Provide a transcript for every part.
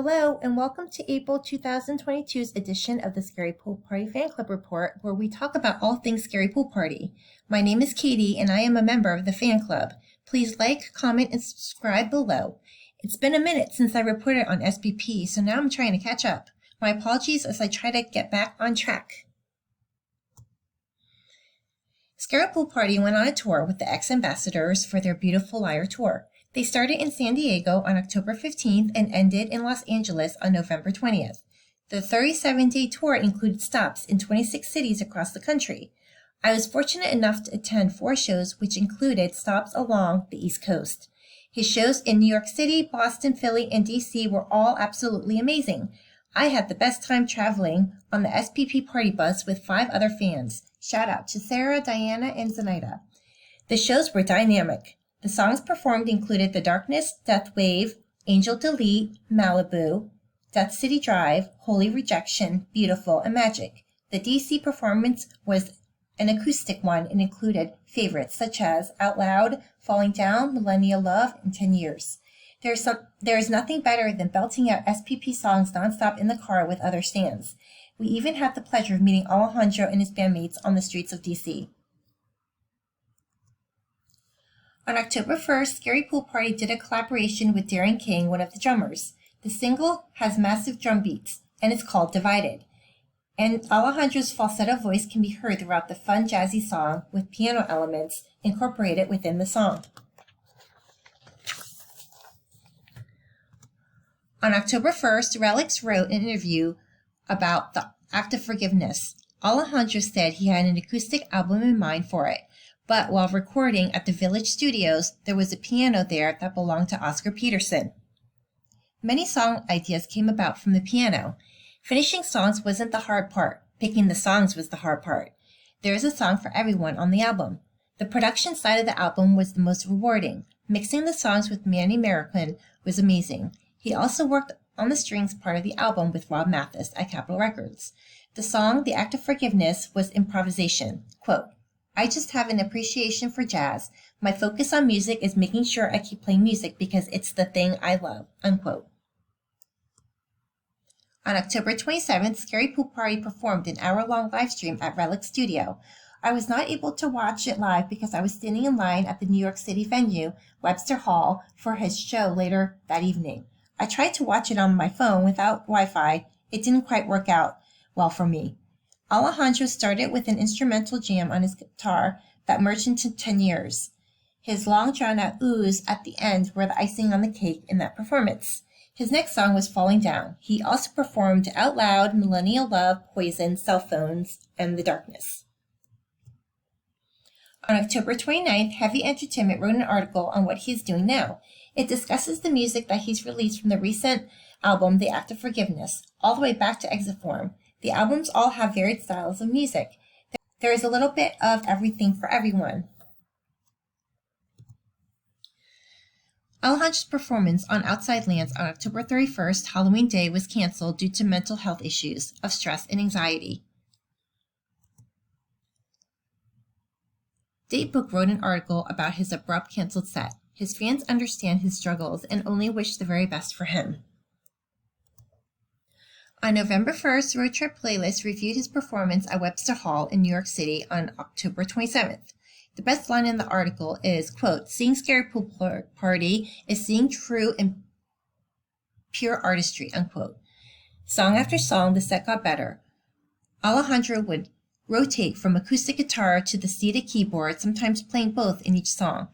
Hello, and welcome to April 2022's edition of the Scary Pool Party Fan Club Report, where we talk about all things Scary Pool Party. My name is Katie, and I am a member of the fan club. Please like, comment, and subscribe below. It's been a minute since I reported on SPP, so now I'm trying to catch up. My apologies as I try to get back on track. Scary Pool Party went on a tour with the ex-ambassadors for their Beautiful Liar tour. They started in San Diego on October 15th and ended in Los Angeles on November 20th. The 37-day tour included stops in 26 cities across the country. I was fortunate enough to attend 4 shows, which included stops along the East Coast. His shows in New York City, Boston, Philly, and DC were all absolutely amazing. I had the best time traveling on the SPP party bus with 5 other fans. Shout out to Sarah, Diana, and Zenaida. The shows were dynamic. The songs performed included The Darkness, Death Wave, Angel Delete, Malibu, Death City Drive, Holy Rejection, Beautiful, and Magic. The DC performance was an acoustic one and included favorites such as Out Loud, Falling Down, Millennial Love, and 10 Years. There is nothing better than belting out SPP songs nonstop in the car with other stands. We even had the pleasure of meeting Alejandro and his bandmates on the streets of DC. On October 1st, Scary Pool Party did a collaboration with Darren King, one of the drummers. The single has massive drum beats, and it's called Divided. And Alejandro's falsetto voice can be heard throughout the fun, jazzy song with piano elements incorporated within the song. On October 1st, Relix wrote an interview about the act of forgiveness. Alejandro said he had an acoustic album in mind for it. But while recording at the Village Studios, there was a piano there that belonged to Oscar Peterson. Many song ideas came about from the piano. Finishing songs wasn't the hard part. Picking the songs was the hard part. There is a song for everyone on the album. The production side of the album was the most rewarding. Mixing the songs with Manny Marroquin was amazing. He also worked on the strings part of the album with Rob Mathis at Capitol Records. The song, The Act of Forgiveness, was improvisation. Quote, I just have an appreciation for jazz. My focus on music is making sure I keep playing music because it's the thing I love, unquote. On October 27th, Scary Pool Party performed an hour-long live stream at Relix Studio. I was not able to watch it live because I was standing in line at the New York City venue, Webster Hall, for his show later that evening. I tried to watch it on my phone without Wi-Fi. It didn't quite work out well for me. Alejandro started with an instrumental jam on his guitar that merged into 10 Years. His long drawn-out oohs at the end were the icing on the cake in that performance. His next song was Falling Down. He also performed Out Loud, Millennial Love, Poison, Cell Phones, and The Darkness. On October 29th, Heavy Entertainment wrote an article on what he's doing now. It discusses the music that he's released from the recent album, The Act of Forgiveness, all the way back to Exit Form. The albums all have varied styles of music. There is a little bit of everything for everyone. Alejandro's performance on Outside Lands on October 31st, Halloween Day, was canceled due to mental health issues of stress and anxiety. Datebook wrote an article about his abrupt canceled set. His fans understand his struggles and only wish the very best for him. On November 1st, Road Trip Playlist reviewed his performance at Webster Hall in New York City on October 27th. The best line in the article is, quote, seeing Scary Pool Party is seeing true and pure artistry, unquote. Song after song, the set got better. Alejandro would rotate from acoustic guitar to the seated keyboard, sometimes playing both in each song,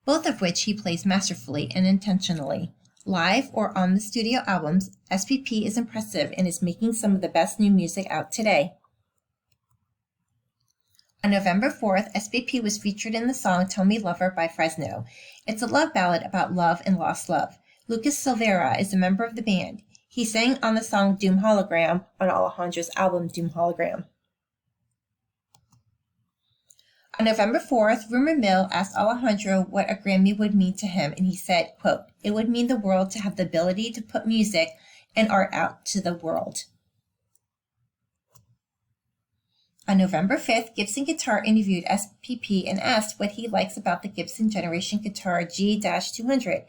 both of which he plays masterfully and intentionally. Live or on the studio albums, SPP is impressive and is making some of the best new music out today. On November 4th, SPP was featured in the song Tell Me Lover by Fresno. It's a love ballad about love and lost love. Lucas Silveira is a member of the band. He sang on the song Doom Hologram on Alejandro's album Doom Hologram. On November 4th, Rumor Mill asked Alejandro what a Grammy would mean to him, and he said, quote, it would mean the world to have the ability to put music and art out to the world. On November 5th, Gibson Guitar interviewed SPP and asked what he likes about the Gibson Generation Guitar G-200.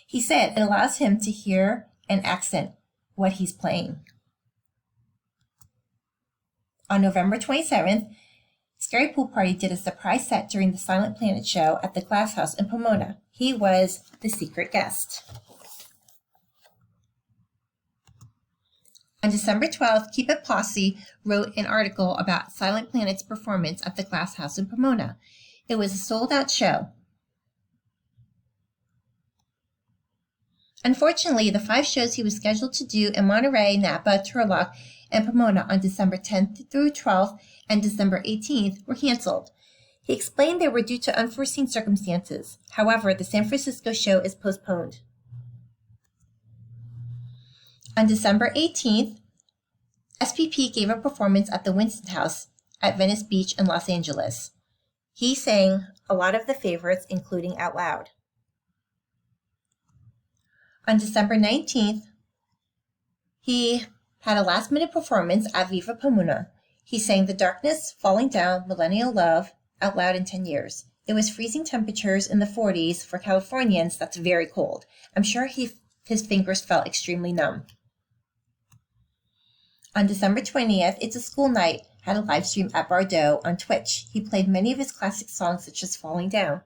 He said it allows him to hear and accent what he's playing. On November 27th, Scarypoolparty did a surprise set during the Silent Planet show at the Glass House in Pomona. He was the secret guest. On December 12th, Keep It Posse wrote an article about Silent Planet's performance at the Glass House in Pomona. It was a sold-out show. Unfortunately, the 5 shows he was scheduled to do in Monterey, Napa, Turlock, and Pomona on December 10th through 12th and December 18th were canceled. He explained they were due to unforeseen circumstances. However, the San Francisco show is postponed. On December 18th, SPP gave a performance at the Winston House at Venice Beach in Los Angeles. He sang a lot of the favorites, including Out Loud. On December 19th, he had a last-minute performance at Viva Pomona. He sang The Darkness, Falling Down, Millennial Love out loud in 10 years. It was freezing temperatures in the 40s. For Californians, that's very cold. I'm sure his fingers felt extremely numb. On December 20th, It's a School Night had a live stream at Bardot on Twitch. He played many of his classic songs such as Falling Down.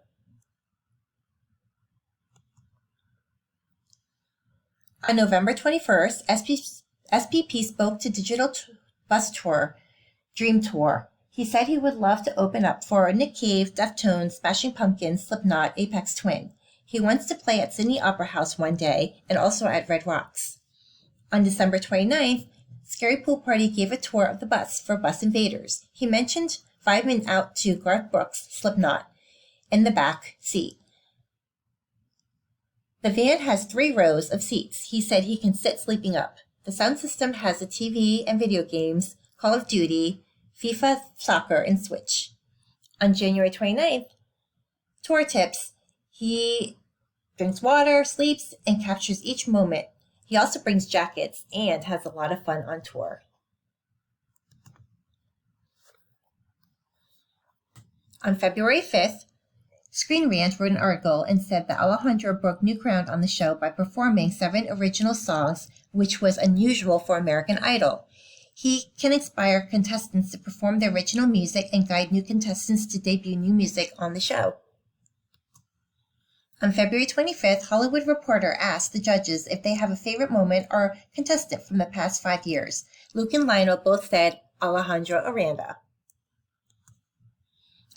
On November 21st, SPP spoke to Digital Bus Tour, Dream Tour. He said he would love to open up for Nick Cave, Deftones, Smashing Pumpkins, Slipknot, Aphex Twin. He wants to play at Sydney Opera House one day and also at Red Rocks. On December 29th, Scarypoolparty gave a tour of the bus for Bus Invaders. He mentioned vibing out to Garth Brooks' Slipknot in the back seat. The van has 3 rows of seats. He said he can sit sleeping up. The sound system has a TV and video games, Call of Duty, FIFA, soccer, and Switch. On January 29th, tour tips. He drinks water, sleeps, and captures each moment. He also brings jackets and has a lot of fun on tour. On February 5th, Screen Rant wrote an article and said that Alejandro broke new ground on the show by performing 7 original songs, which was unusual for American Idol. He can inspire contestants to perform their original music and guide new contestants to debut new music on the show. On February 25th, Hollywood Reporter asked the judges if they have a favorite moment or contestant from the past 5 years. Luke and Lionel both said Alejandro Aranda.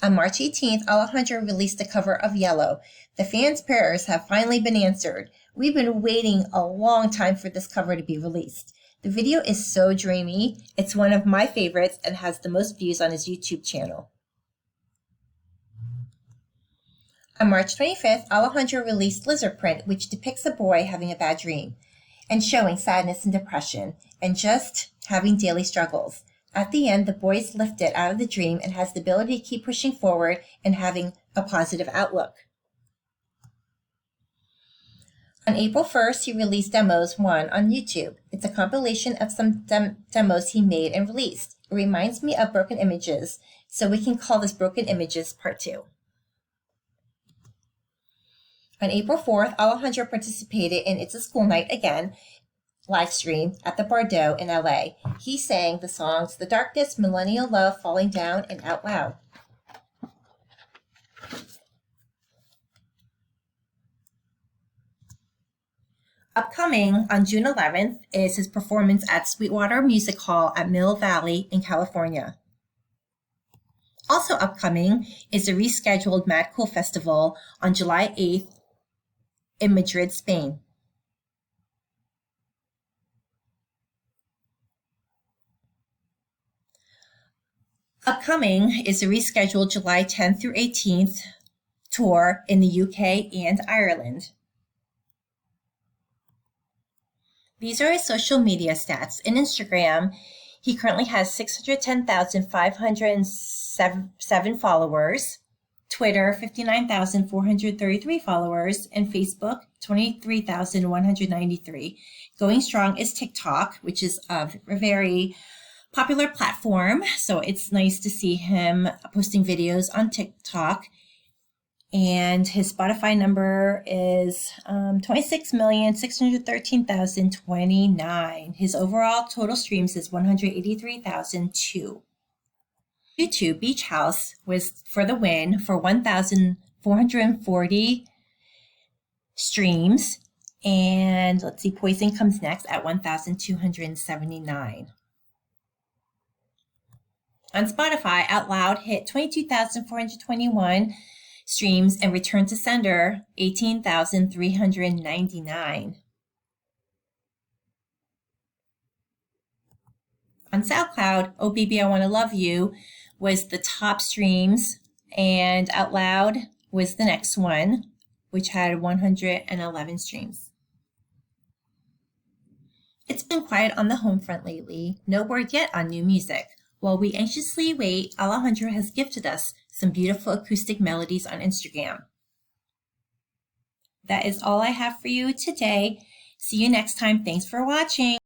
On March 18th, Alejandro released a cover of Yellow. The fans' prayers have finally been answered. We've been waiting a long time for this cover to be released. The video is so dreamy. It's one of my favorites and has the most views on his YouTube channel. On March 25th, Alejandro released Lizard Print, which depicts a boy having a bad dream and showing sadness and depression and just having daily struggles. At the end, the boy is lifted out of the dream and has the ability to keep pushing forward and having a positive outlook. On April 1st, he released Demos 1 on YouTube. It's a compilation of some demos he made and released. It reminds me of Broken Images, so we can call this Broken Images Part 2. On April 4th, Alejandro participated in It's a School Night again, live stream at the Bardot in LA. He sang the songs The Darkness, Millennial Love, Falling Down, and Out Loud. Upcoming on June 11th is his performance at Sweetwater Music Hall at Mill Valley in California. Also upcoming is the rescheduled Mad Cool Festival on July 8th in Madrid, Spain. Upcoming is the rescheduled July 10th through 18th tour in the UK and Ireland. These are his social media stats. In Instagram, he currently has 610,507 followers, Twitter, 59,433 followers, and Facebook, 23,193. Going strong is TikTok, which is a very popular platform, so it's nice to see him posting videos on TikTok. And his Spotify number is 26,613,029. His overall total streams is 183,002. YouTube Beach House was for the win for 1,440 streams. And let's see, Poison comes next at 1,279. On Spotify, Out Loud hit 22,421 streams and Return to Sender 18,399. On SoundCloud, Oh Baby I Wanna Love You was the top streams, and Out Loud was the next one, which had 111 streams. It's been quiet on the home front lately. No word yet on new music. While we anxiously wait, Alejandro has gifted us some beautiful acoustic melodies on Instagram. That is all I have for you today. See you next time. Thanks for watching.